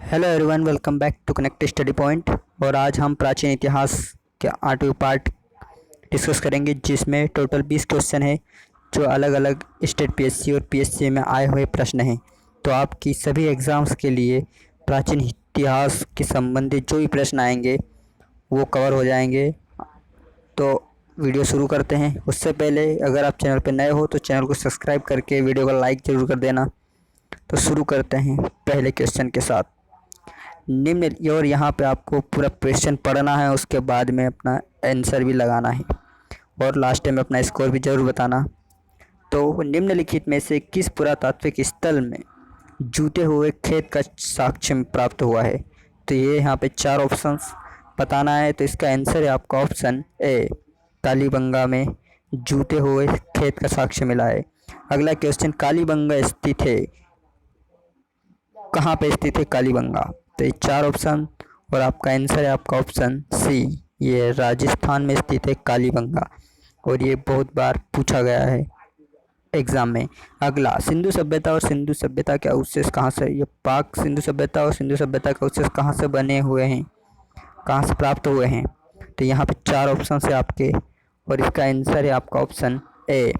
Hello everyone, welcome back to connect study point. और आज हम प्राचीन इतिहास के 8वें पार्ट डिस्कस करेंगे, जिसमें टोटल 20 क्वेश्चन है जो अलग अलग स्टेट पीएससी और पीएससी में आए हुए प्रश्न हैं। तो आपकी सभी एग्ज़ाम्स के लिए प्राचीन इतिहास के संबंधित जो भी प्रश्न आएंगे वो कवर हो जाएंगे। तो वीडियो शुरू करते हैं। उससे पहले अगर आप चैनल पर नए हो तो चैनल को सब्सक्राइब करके वीडियो को लाइक ज़रूर कर देना। तो शुरू करते हैं पहले क्वेश्चन के साथ। निम्न, और यहाँ पे आपको पूरा क्वेश्चन पढ़ना है, उसके बाद में अपना आंसर भी लगाना है और लास्ट में अपना स्कोर भी ज़रूर बताना। तो निम्नलिखित में से किस पुरातात्विक स्थल में जूते हुए खेत का साक्ष्य प्राप्त हुआ है? तो ये यहाँ पे 4 ऑप्शंस बताना है। तो इसका आंसर है आपका ऑप्शन ए, कालीबंगा में जूते हुए खेत का साक्ष्य मिला है। अगला क्वेश्चन, कालीबंगा स्थित है, कहाँ पे स्थित है कालीबंगा? तो ये 4 ऑप्शन और आपका आंसर है आपका ऑप्शन सी, ये राजस्थान में स्थित है कालीबंगा। और ये बहुत बार पूछा गया है एग्जाम में। अगला, सिंधु सभ्यता और सिंधु सभ्यता के अवशेष कहाँ से? ये पाक सिंधु सभ्यता और सिंधु सभ्यता के अवशेष कहाँ से बने हुए हैं, कहाँ से प्राप्त हुए हैं? तो यहाँ पे 4 ऑप्शन है आपके और इसका आंसर है आपका ऑप्शन ए।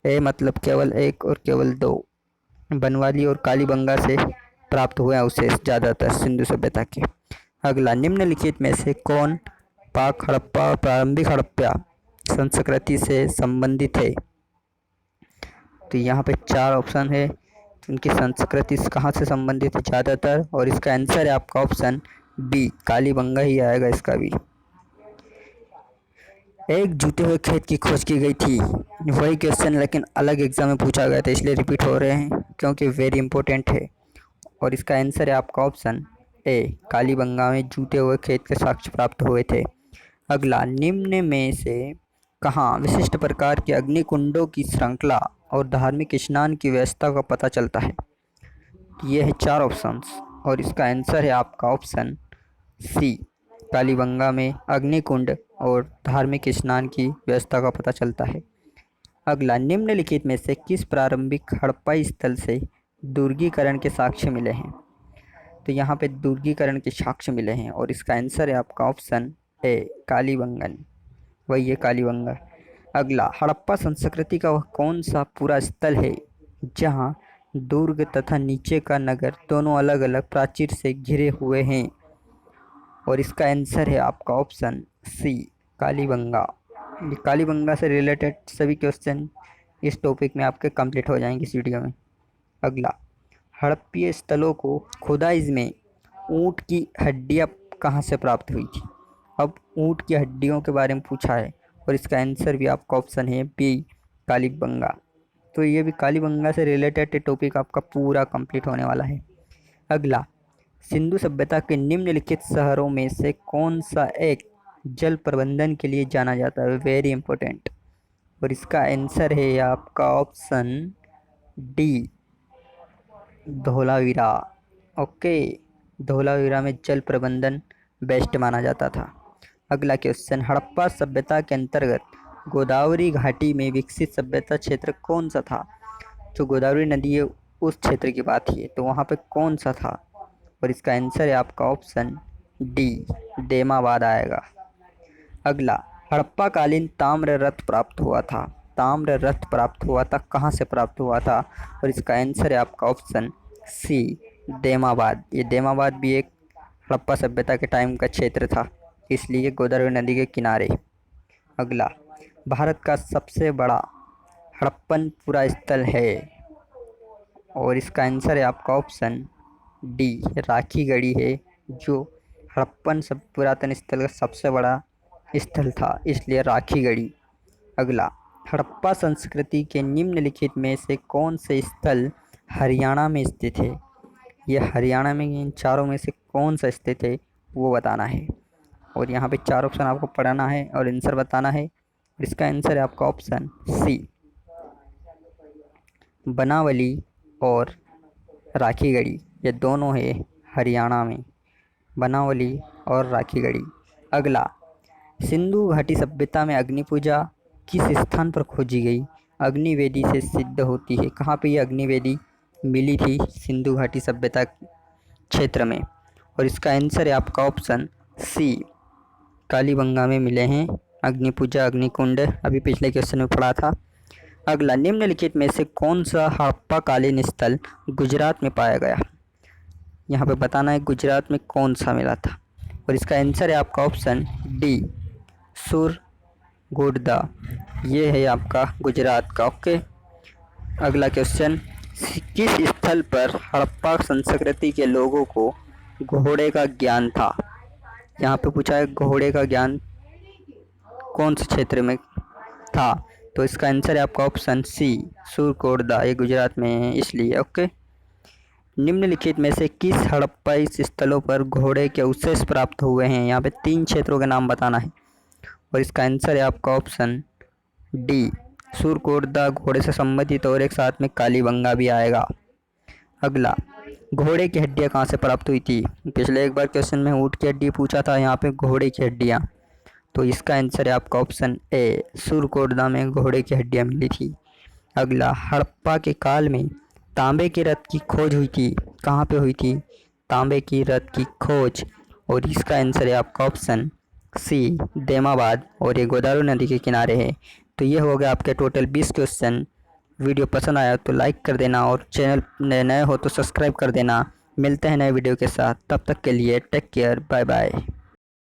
ए मतलब केवल एक और केवल दो, बनवाली और कालीबंगा से प्राप्त हुए अवशेष ज़्यादातर सिंधु सभ्यता के। अगला, निम्नलिखित में से कौन पाक हड़प्पा और प्रारंभिक हड़प्पा संस्कृति से संबंधित है? तो यहाँ पे 4 ऑप्शन है, उनकी संस्कृति कहाँ से संबंधित है ज़्यादातर, और इसका आंसर है आपका ऑप्शन बी, कालीबंगा ही आएगा इसका भी। एक जूते हुए खेत की खोज की गई थी, वही क्वेश्चन लेकिन अलग एग्जाम में पूछा गया था, इसलिए रिपीट हो रहे हैं क्योंकि वेरी इंपॉर्टेंट है। और इसका आंसर है आपका ऑप्शन ए, कालीबंगा में जूते हुए खेत के साक्ष्य प्राप्त हुए थे। अगला, निम्न में से कहाँ विशिष्ट प्रकार के अग्निकुंडों की श्रृंखला और धार्मिक स्नान की व्यवस्था का पता चलता है? ये है 4 ऑप्शंस और इसका आंसर है आपका ऑप्शन सी, कालीबंगा में अग्निकुंड और धार्मिक स्नान की व्यवस्था का पता चलता है। अगला, निम्नलिखित में से किस प्रारंभिक हड़प्पा स्थल से दुर्गीकरण के साक्ष्य मिले हैं? तो यहाँ पे दुर्गीकरण के साक्ष्य मिले हैं और इसका आंसर है आपका ऑप्शन ए, कालीबंगन, वही है कालीबंगा। अगला, हड़प्पा संस्कृति का वह कौन सा पूरा स्थल है जहाँ दुर्ग तथा नीचे का नगर दोनों अलग अलग प्राचीर से घिरे हुए हैं? और इसका आंसर है आपका ऑप्शन सी, कालीबंगा। ये कालीबंगा से रिलेटेड सभी क्वेश्चन इस टॉपिक में आपके कंप्लीट हो जाएंगे इस वीडियो में। अगला, हड़प्पीय स्थलों को खुदाई में ऊँट की हड्डियाँ कहाँ से प्राप्त हुई थी? अब ऊँट की हड्डियों के बारे में पूछा है और इसका आंसर भी आपका ऑप्शन है बी, कालीबंगा। तो ये भी कालीबंगा से रिलेटेड टॉपिक आपका पूरा कंप्लीट होने वाला है। अगला, सिंधु सभ्यता के निम्नलिखित शहरों में से कौन सा एक जल प्रबंधन के लिए जाना जाता है? Very important. और इसका आंसर है आपका option D, Dholavira. Okay, Dholavira में जल प्रबंधन बेस्ट माना जाता था। अगला क्वेश्चन, हड़प्पा सभ्यता के अंतर्गत गोदावरी घाटी में विकसित सभ्यता क्षेत्र कौन सा था? जो गोदावरी नदी है उस क्षेत्र की बात ही है, तो वहाँ पे कौन सा था? और इसका आंसर है आपका ऑप्शन डी, देमाबाद आएगा। अगला, हड़प्पा कालीन ताम्र रथ प्राप्त हुआ था, ताम्र रथ प्राप्त हुआ था, कहाँ से प्राप्त हुआ था? और इसका आंसर है आपका ऑप्शन सी, देमाबाद। ये देमाबाद भी एक हड़प्पा सभ्यता के टाइम का क्षेत्र था, इसलिए गोदावरी नदी के किनारे। अगला, भारत का सबसे बड़ा हड़प्पन पुरा स्थल है और इसका आंसर है आपका ऑप्शन डी, राखीगढ़ी है, जो हड़प्पन सब पुरातन स्थल का सबसे बड़ा स्थल था, इसलिए राखीगढ़ी। अगला, हड़प्पा संस्कृति के निम्नलिखित में से कौन से स्थल हरियाणा में स्थित है? ये हरियाणा में इन चारों में से कौन सा स्थित है वो बताना है। और यहाँ पे 4 ऑप्शन आपको पढ़ना है और आंसर बताना है। और इसका आंसर है आपका ऑप्शन सी, बनावली और राखीगढ़ी, ये दोनों है हरियाणा में, बनावली और राखीगढ़ी। अगला, सिंधु घाटी सभ्यता में अग्नि पूजा किस स्थान पर खोजी गई? अग्निवेदी से सिद्ध होती है, कहाँ पे ये अग्निवेदी मिली थी? सिंधु घाटी सभ्यता क्षेत्र में। और इसका आंसर है आपका ऑप्शन सी, कालीबंगा में मिले हैं। अग्निपूजा अग्निकुंड अभी पिछले क्वेश्चन में पढ़ा था। अगला, निम्नलिखित में से कौन सा हड़प्पाकालीन स्थल गुजरात में पाया गया? यहाँ पे बताना है गुजरात में कौन सा मिला था, और इसका आंसर है आपका ऑप्शन डी, सुरगुडा। ये है आपका गुजरात का। ओके, अगला क्वेश्चन, किस स्थल पर हड़प्पा संस्कृति के लोगों को घोड़े का ज्ञान था? यहाँ पे पूछा है घोड़े का ज्ञान कौन से क्षेत्र में था, तो इसका आंसर है आपका ऑप्शन सी, सुरकोटदा। ये गुजरात में है इसलिए। ओके, निम्नलिखित में से किस हड़प्पाई स्थलों पर घोड़े के अवशेष प्राप्त हुए हैं? यहाँ पे 3 क्षेत्रों के नाम बताना है, और इसका आंसर है आपका ऑप्शन डी, सुरकोटदा घोड़े से संबंधित, और एक साथ में कालीबंगा भी आएगा। अगला, घोड़े की हड्डियाँ कहाँ से प्राप्त हुई थी? पिछले एक बार क्वेश्चन में ऊँट की हड्डी पूछा था, यहाँ पे घोड़े की हड्डियाँ, तो इसका आंसर है आपका ऑप्शन ए, सुरकोटदा में घोड़े की हड्डियाँ मिली थी। अगला, हड़प्पा के काल में तांबे के रथ की खोज हुई थी, कहाँ पे हुई थी तांबे की रथ की खोज? और इसका आंसर है आपका ऑप्शन सी, देमाबाद, और ये गोदावरी नदी के किनारे है। तो ये हो गया आपके टोटल 20 क्वेश्चन। वीडियो पसंद आया तो लाइक कर देना, और चैनल नए हो तो सब्सक्राइब कर देना। मिलते हैं नए वीडियो के साथ, तब तक के लिए टेक केयर, बाय बाय।